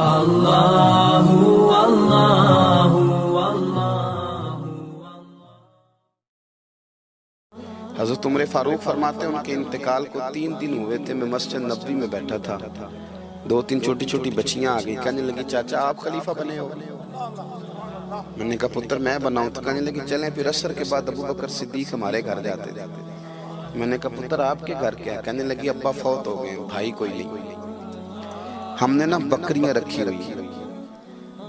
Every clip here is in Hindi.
अल्लाहु अल्लाहु अल्लाहु। हज़रत उमर फारूक फरमाते हैं उनके इंतकाल को 3 दिन हुए थे। मैं मस्जिद नबवी में बैठा था, 2-3 छोटी छोटी बच्चियां आ गई, कहने लगी चाचा आप खलीफा बने हो। मैंने कहा पुत्र मैं बनाऊं, तो कहने लगी चलें। फिर असर के बाद अबू बकर सिद्दीक हमारे घर जाते थे। मैंने कहा पुत्र आपके घर क्या है? कहने लगी अब्बा फौत हो गए, भाई कोई नहीं। हमने ना बकरियां रखी हुई हैं,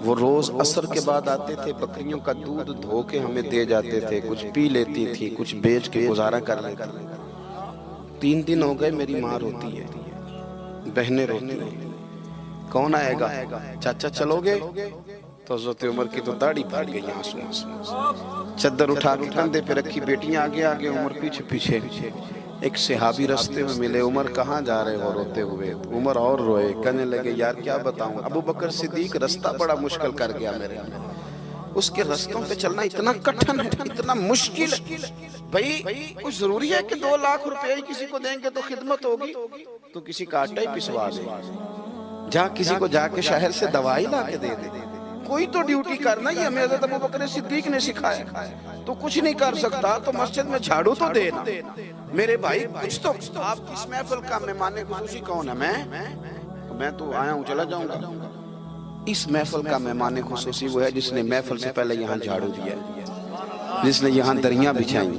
वो रोज असर के बाद आते थे, बकरियों का दूध धो के हमें दे जाते थे, कुछ पी लेती थी, कुछ बेच के गुजारा कर लेती। 3 दिन हो गए, मेरी माँ रोती है, बहनें रोती हैं, कौन आएगा? चाचा चलोगे? तो हज़रत उमर की तो दाढ़ी फट गई आंसू आंसू। चद्दर उठा के कंधे पे रखी, बेटियां आगे आगे, उमर पीछे पीछे। एक सहाबी रास्ते में मिले, उमर कहाँ जा रहे हो रोते हुए? उमर और रोए, कहने लगे यार क्या बताऊं, अबू बकर सिद्दीक रास्ता बड़ा मुश्किल कर गया मेरे लिए। उसके रास्तों पे चलना इतना कठिन है, इतना मुश्किल। भाई कुछ जरूरी है कि 2 लाख रुपए ही किसी को देंगे तो खिदमत होगी? तो किसी का आटा ही पिसवा दे, जा किसी को जाके शहर से दवाई ला के दे दे, कोई तो ड्यूटी करना। ये हमें हज़रत अबू बकर सिद्दीक ने सिखाया। तो कुछ नहीं कर सकता तो मस्जिद में झाड़ू तो देना। मेरे भाई कुछ तो आप इस महफिल का मेहमान खुसूसी कौन है? मैं तो आया हूँ, चला जाऊंगा। इस महफिल का मेहमान खुसूसी वो है जिसने महफिल से पहले यहाँ झाड़ू दिया, जिसने यहाँ दरियां बिछाई,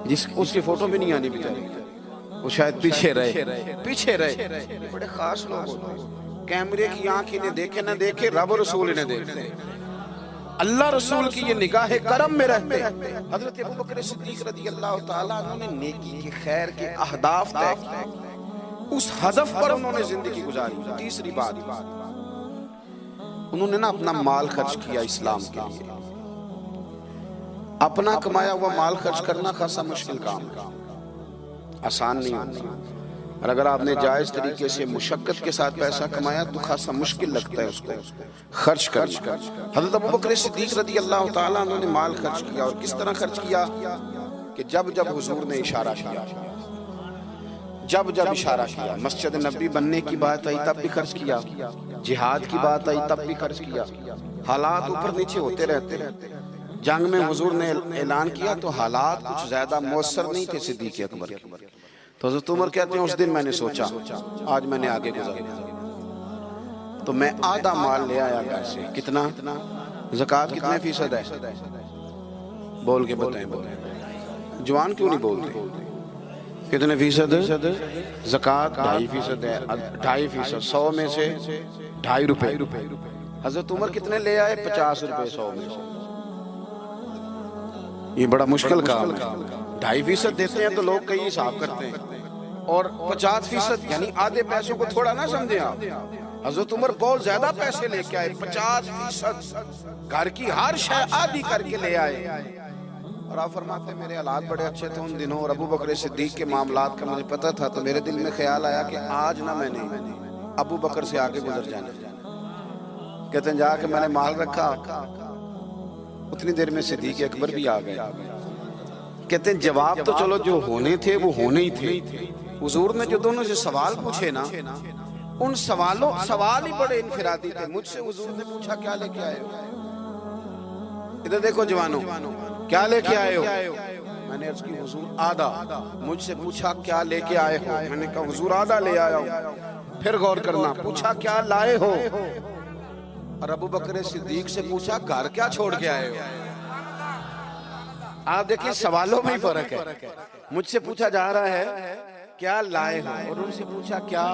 जिस उसकी फोटो भी नहीं आनी बेचारी, वो शायद पीछे रहे। बड़े खास लोग होते हैं। कैमरे की आंख इन्हें देखे न देखे, रब रसूल इन्हें देखे, अल्लाह रसूल की ये निगाह करम में रहते। हजरत अबू बकर सिद्दीक रज़ी अल्लाह ताला अन्हु ने नेकी के खैर के अहदाफ तय किए, उस हदफ पर उन्होंने जिंदगी गुजारी। तीसरी बात, उन्होंने ना अपना माल खर्च किया इस्लाम के लिए। अपना कमाया हुआ माल खर्च करना खासा मुश्किल काम है, आसान नहीं होता। और अगर आपने जायज तरीके से मुशक्कत के साथ पैसा कमाया तो खासा मुश्किल लगता है उसको खर्च करना। हज़रत अबू बकर सिद्दीक रज़ी अल्लाह ताला अन्हु ने माल खर्च किया, और किस तरह खर्च किया कि जब जब हुजूर ने इशारा किया, जब जब इशारा किया, मस्जिद नबी बनने की बात आई तब भी खर्च किया, जिहाद की बात आई तब भी खर्च किया। हालात ऊपर नीचे होते रहते। जंग में हुजूर ने ऐलान किया तो हालात कुछ ज्यादा मौसर नहीं थे सिद्दीक अकबर के। तो हज़रत उमर कहते हैं उस दिन मैंने सोचा आज मैंने आगे गुजारा, तो मैं आधा माल ले आया घर से। कितना? ज़कात कितने फीसद है? बोल के बताएं, जवान क्यों नहीं बोलते? कितने फीसद? ज़कात 2.5% है। 2.5%, 100 में से 2.5 रुपए। हज़रत उमर कितने ले आए? 50 रुपए 100 में से। ये बड़ा मुश्किल काम है। 2.5% देते हैं तो लोग कई हिसाब करते हैं, और 50% यानी आधे पैसों को थोड़ा ना समझे आप। हज़रत उमर बहुत ज्यादा पैसे लेके आए, 50%, घर की हर शय आधी करके ले आए। और आप फरमाते मेरे हालात बड़े अच्छे थे उन दिनों, और अबू बकर सिद्दीक के मामलात का मुझे पता था। तो मेरे दिल में ख्याल आया कि आज ना मैंने अबू बकर से आगे गुजर जाना। कहते हैं जाके मैंने माल रखा, उतनी देर में सिद्दीक अकबर भी आ गए। कहते हैं जवाब तो चलो जो होने थे वो होने ही थे। हुजूर ने जो दोनों से सवाल पूछे ना, उन सवाल ही बड़े इनफिरादी थे। मुझसे हुजूर ने पूछा क्या लेके आए हो? इधर देखो जवानों, क्या लेके आए हो? मैंने अर्ज की हुजूर आधा। मुझसे पूछा क्या लेके आए हो? मैंने कहा हुजूर आधा ले आया हूं। फिर गौर करना, पूछा क्या लाए हो? और अबू बकर सिद्दीक से पूछा घर क्या छोड़ के आए हो? आप देखिए सवालों में ही फर्क है। मुझसे पूछा जा रहा है क्या लाए हो, और उनसे पूछा क्या,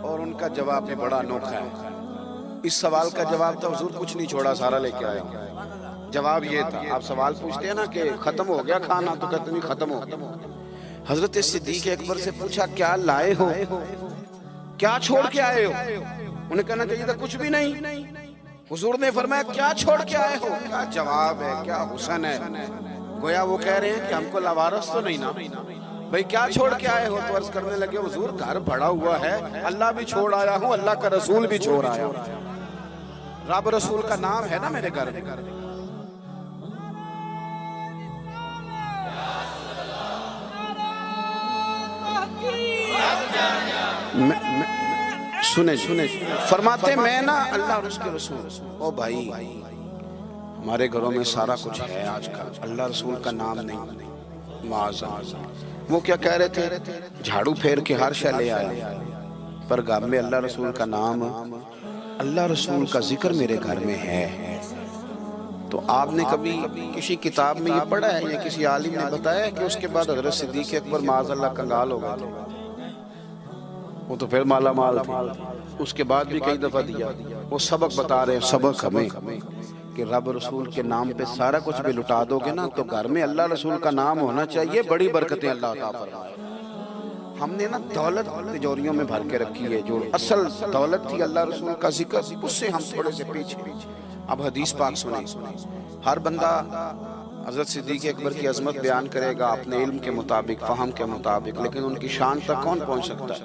और उनका जवाब भी बड़ा अनोखा है। इस सवाल का जवाब तो हुजूर कुछ नहीं छोड़ा, सारा लेके आया। जवाब ये था, आप सवाल पूछते हैं ना कि खत्म हो गया खाना, तो कहते नहीं खत्म हो गया। हजरत सिद्दीक अकबर से पूछा क्या लाए हो, क्या छोड़ के आए हो? उन्हें कहना चाहिए था कुछ भी नहीं। हुजूर ने फरमाया क्या छोड़ के आए हो? क्या जवाब है, क्या हुस्न है। गोया वो कह रहे हैं कि हमको लवारस तो नहीं ना भाई, क्या छोड़ के आए हो? तो अर्ज करने लगे हुजूर घर पड़ा हुआ है, अल्लाह भी छोड़ आया हूँ, अल्लाह का रसूल भी छोड़ आया हूँ। रब रसूल का नाम है ना मेरे घर में। सुने सुने फरमाते मैं ना अल्लाह और उसके रसूल, ओ भाई हमारे घरों में सारा कुछ है आजकल, अल्लाह रसूल का नाम नहीं। माज़अल्लाह। वो क्या कह रहे थे, झाड़ू फेर के हर शय ले आया, पर घर में अल्लाह रसूल का नाम, अल्लाह रसूल का जिक्र मेरे घर में है। तो आपने कभी किसी किताब में ये पढ़ा है या किसी आलिम ने बताया कि उसके बाद हज़रत सिद्दीक़ अकबर माज़अल्लाह कंगाल हो गए थे? वो तो फिर माला माल थे, उसके बाद भी कई दफा दिया। वो सबक बता रहे हैं, सबक हमें कि रब रसूल के नाम पे सारा कुछ भी लुटा दोगे ना तो घर में अल्लाह रसूल का नाम होना चाहिए, बड़ी बरकतें अल्लाह अता फरमाए। हमने ना दौलत तिजोरियों में भर के रखी है, जो असल दौलत थी अल्लाह रसूल का जिक्र, उससे हम थोड़े से पीछे। अब हदीस पाक सुने, हर बंदा हज़रत सिद्दीक़ अकबर की अज़मत बयान करेगा अपने इल्म के मुताबिक, फ़हम के मुताबिक, लेकिन उनकी शान तक कौन पहुँच सकता है?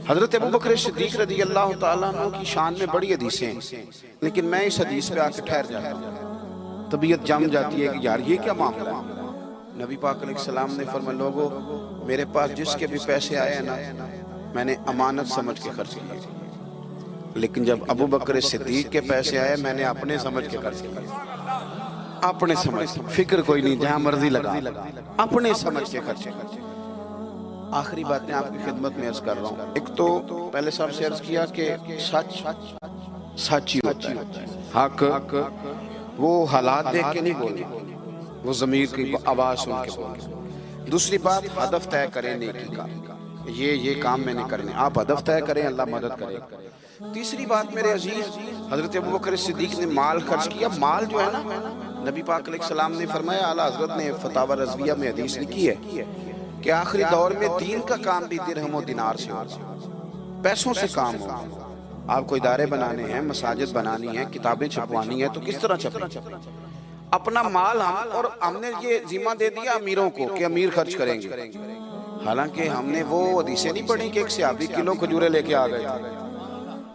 हज़रत अबू बकर सिद्दीक़ रज़ी अल्लाह तआला अन्हु की शान में बड़ी हदीसें हैं, लेकिन मैं इस हदीस पे आके ठहर जाता हूँ। तबीयत जम जाती है कि यार ये क्या मामला है। नबी पाक अलैहिस्सलाम ने फरमाया, लोगों मेरे पास जिसके भी पैसे आए हैं ना, मैंने अमानत समझ के खर्च किए, लेकिन जब अबू बकर सिद्दीक़ के पैसे आए मैंने अपने समझ के खर्च किए। अपने समझ, फिक्र कोई नहीं, जहां मर्जी लगा, अपने समझ के खर्चे। आखिरी बातें आपकी खिदमत में अर्ज कर रहा हूँ। एक तो पहले साहब से अर्ज किया कि सच सच ही होता है, हक वो हालात देख के नहीं बोलना, वो ज़मीर की आवाज़ सुन के बोलना। दूसरी बात, हदफ तय करें नेकी का, ये काम मैंने करने, आप हदफ तय करें, अल्लाह मदद करे। तीसरी बात मेरे अजीज, हज़रत अबू बकर सिद्दीक़ ने माल खर्च किया। माल जो है ना, नबी पाक अलैहिस्सलाम ने फरमाया, आला हज़रत ने फतावा रज़विया में हदीस लिखी है कि आखिरी दौर में दीन का काम भी दिरहम और दिनार से होगा, पैसों से काम होगा। आपको इदारे बनाने हैं, मसाजिद बनानी है, किताबें छपवानी है, तो किस तरह छपें? अपना माल हम, और हमने ये जिम्मा दे दिया अमीरों को कि अमीर खर्च करेंगे। हालांकि हमने वो हदीसें नहीं पढ़ी कि एक सहाबी किलो खजूरें लेके आ गए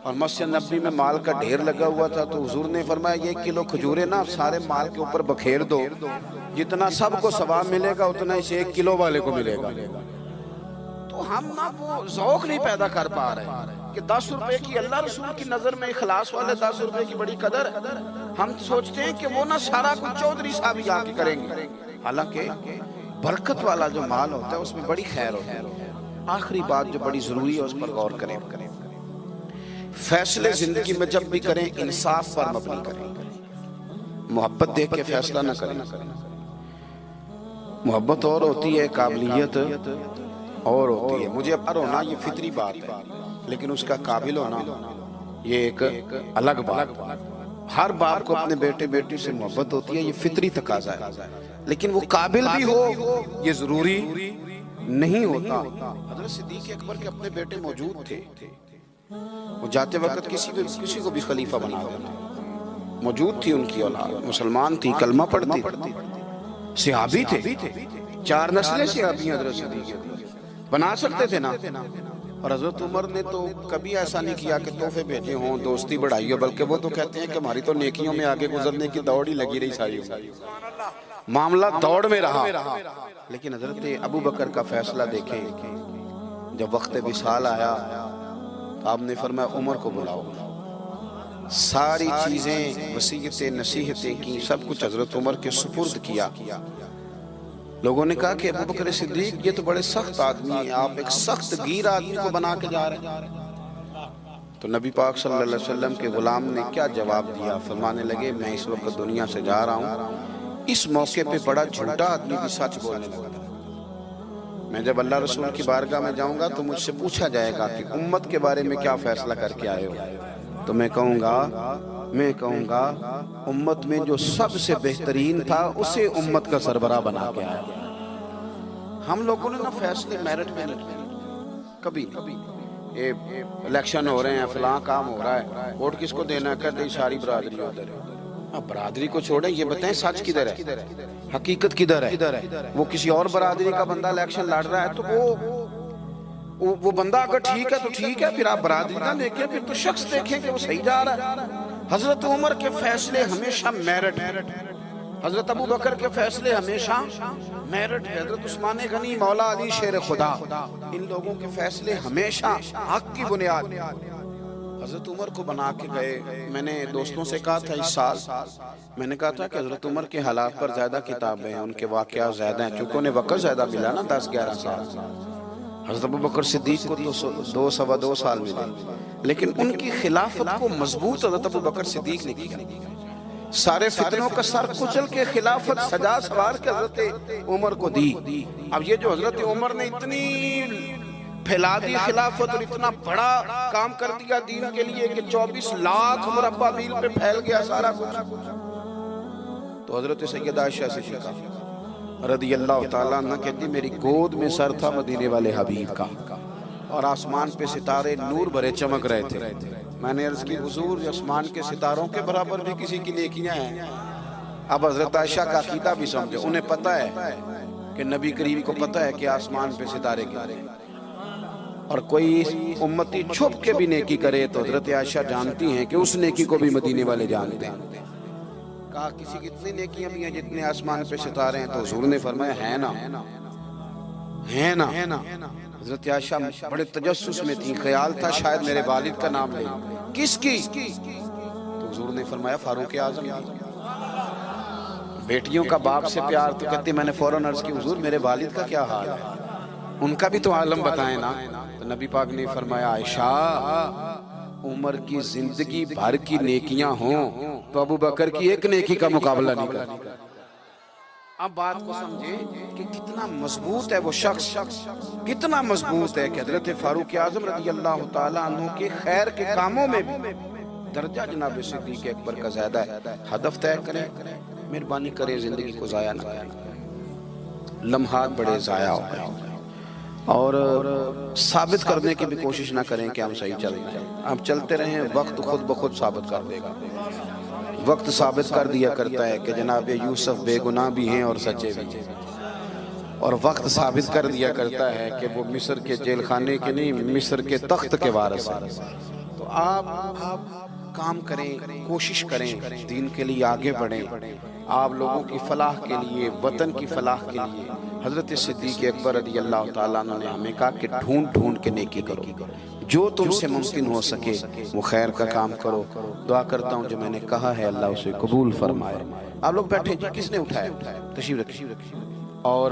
और मस्जिद नबी में माल का ढेर लगा हुआ था, तो हुजूर ने फरमाया, ये किलो खजूरें ना सारे माल के ऊपर बखेर दो, जितना सबको सवाब मिलेगा उतना इसे 1 किलो वाले को मिलेगा। तो हम ना वो ज़ौक़ नहीं पैदा कर पा रहे कि 10 रुपए की, अल्लाह रसूल की नजर में इखलास वाले 10 रुपए की बड़ी कदर। हम सोचते हैं कि वो ना सारा कुछ चौधरी साहब ही आके करेंगे, हालांकि बरकत वाला जो माल होता है उसमें बड़ी खैर होती है। आखिरी बात जो बड़ी जरूरी है उस पर गौर करें, फैसले जिंदगी में जब भी करें इंसाफ पर मबनी करें, मोहब्बत देख के फैसला ना करें। मोहब्बत और होती है, काबिलियत और होती है। मुझे पर होना ये फितरी बात है, लेकिन उसका काबिल होना ये एक अलग बात है। हर बाप को अपने बेटे बेटी से मोहब्बत होती है, ये फितरी तकाजा है, लेकिन वो काबिल भी हो ये जरूरी नहीं होता। हज़रत सिद्दीक़ अकबर के अपने बेटे मौजूद थे, वो जाते वक्त किसी को भी खलीफा बना देते। मौजूद थी उनकी औलाद, मुसलमान थी, कलमा पढ़ती, सहाबी थे, 4 नस्लें सहाबी हज़रत सिद्दीक़ बना सकते थे ना। और हज़रत उमर ने तो कभी ऐसा नहीं किया कि तोहफे भेजे हों, दोस्ती बढ़ाई हो, बल्कि वो तो कहते हैं कि हमारी तो नेकियों में आगे गुजरने की दौड़ ही लगी रही सारी, मामला दौड़ में रहा। लेकिन हज़रत अबू बकर का फैसला देखें, जब वक्त विसाल आया तो आपने फरमाया उमर को बुलाओ। सारी चीजें, वसीयतें, नसीहतें की, सब कुछ हज़रत उमर के सुपुर्द किया। लोगों ने कहा कि अबू बकर सिद्दीक ये तो बड़े सख्त आदमी हैं, आप एक सख्त गीर आदमी को बना के जा रहे हैं। तो नबी पाक सल्लल्लाहु अलैहि वसल्लम के गुलाम ने क्या जवाब दिया? फरमाने लगे, मैं इस वक्त दुनिया से जा रहा हूँ, इस मौके पे बड़ा झूठा आदमी भी सच बोलने लगा। मैं जब अल्लाह रसूल की बारगाह में जाऊंगा तो मुझसे पूछा जाएगा कि उम्मत के बारे में क्या फैसला करके आए हो, तो मैं कहूँगा उम्मत में जो सबसे बेहतरीन था उसे उम्मत का सरबराह बना के आया। हम लोगों ने ना फैसले मेरिट में नहीं किए कभी। ये इलेक्शन हो रहे हैं, फलां काम हो रहा है, वोट किसको देना, कहते सारी बरादरी उधर है। अब बरादरी को छोड़ें, ये बताएं सच किधर है, हकीकत किधर है? वो किसी और बरादरी का बंदा इलेक्शन लड़ रहा है तो वो बंदा अगर ठीक है तो ठीक है, फिर आप बरादरी ना देखें, फिर तो शख्स देखें कि वो सही जा रहा है। हजरत उमर के फैसले हमेशा मेरिट है, हजरत अबू बकर के फैसले हमेशा मेरिट है, हजरत उस्मान गनी, मौला अली शेर खुदा, इन लोगों के फैसले हमेशा हक की बुनियाद। हजरत उमर को बना के गए। मैंने दोस्तों से कहा था इस साल, मैंने कहा था कि हजरत उमर के हालात पर ज्यादा किताबें हैं, उनके वाकयात ज्यादा हैं, क्योंकि उन्हें वक्त ज्यादा मिला ना, 10-11 साल। हजरत अबू बकर सिद्दीक को तो 2-2.25 साल मिले, लेकिन उनकी खिलाफत को मजबूत हजरत अबू बकर सिद्दीक ने किया। सारे फितनों का सर कुचल के खिलाफत सजा सवार के हजरत उमर को दी। अब ये जो हजरत उमर ने इतनी फैला दी खिलाफत और इतना बड़ा काम कर दिया दीन के लिए कि 24 लाख मुरब्बा मील पे फैल गया सारा कुछ, तो हजरत सैयदा आयशा सिद्दीका रदियल्लाहु ताला अन्हा कहती मेरी गोद में सर था मदीने वाले हबीब का और आसमान पे सितारे नूर भरे चमक रहे थे। मैंने अर्ज की हुजूर आसमान के सितारों के बराबर भी किसी की नेकियां हैं। अब हजरत आयशा का अकीदा भी समझे, उन्हें पता है कि नबी करीम को पता है कि आसमान पे सितारे गिरे, और कोई उम्मती छुप के भी नेकी करे तो हजरत आयशा जानती हैं कि उस नेकी को भी मदीने वाले जानते हैं। कहा किसी की इतनी नेकियां भी हैं जितने आसमान पे सितारे हैं, तो हुजूर ने फरमाया है ना, है ना। हजरत आयशा बड़े तजस्सुस में थी, ख्याल था शायद मेरे वालिद का नाम ले। किसकी? तो हुजूर ने फरमाया फारूक आजम की। बेटियों का बाप से प्यार, तो कहती मैंने फौरन अर्ज की हुजूर मेरे वालिद का क्या हाल है, उनका भी तो आलम बताएं ना। तो नबी पाक ने फरमाया आयशा उमर की जिंदगी भर की नेकियां हों तो अबू बकर की एक नेकी का मुकाबला नहीं कर। अब बात को समझे कि कितना मजबूत है वो शख्स, कितना मजबूत है कि हजरत फारूक आजम रज़ियल्लाहु ताला अन्हु के खैर के कामों में भी दर्जा जनाब सिद्दीक अकबर का ज्यादा है। हदफ तय करें, मेहरबानी करें, जिंदगी को जाया ना करें। लम्हात बड़े जाया हो गए और साबित करने की भी कोशिश ना करें कि हम सही चल रहे हैं। आप चलते रहें, वक्त खुद ब खुद साबित कर देगा। वक्त साबित कर दिया करता है कि जनाब यूसुफ बेगुनाह भी हैं और सच्चे भी हैं, और वक्त साबित कर दिया करता है कि वो मिस्र के जेल खाने के नहीं, मिस्र के तख्त के वारिस हैं। तो आप काम करें, कोशिश करें, दीन के लिए आगे बढ़ें, आप लोगों की फलाह के लिए, वतन की फलाह के लिए। हजरत सिद्दीक अकबर रज़ियल्लाहु ताला अन्हु ने हमें कहा कि ढूंढ ढूंढ के नेकी करो, जो तुमसे मुमकिन हो सके वो खैर का काम करो। दुआ करता हूँ जो मैंने कहा है अल्लाह उसे कबूल फरमाए। आप लोग बैठे जी, किसने उठाया? तशरीफ रखिए। और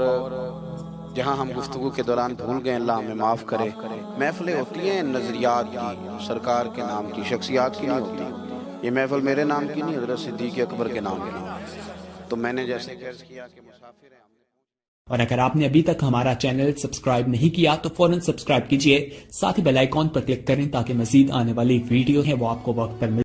जहाँ हम गुफ्तगू के दौरान भूल गए अल्लाह हमें माफ़ करे। महफिलें होती हैं नज़रियात की, सरकार के नाम की, शख्सियात की नहीं होती। ये महफिल मेरे नाम की नहीं, हज़रत सिद्दीक अकबर के नाम की। तो मैंने जैसे अर्ज़ किया कि मुसाफिर हैं। और अगर आपने अभी तक हमारा चैनल सब्सक्राइब नहीं किया तो फौरन सब्सक्राइब कीजिए, साथ ही बेल आइकॉन पर क्लिक करें ताकि मजीद आने वाली वीडियो है वो आपको वक्त पर मिले।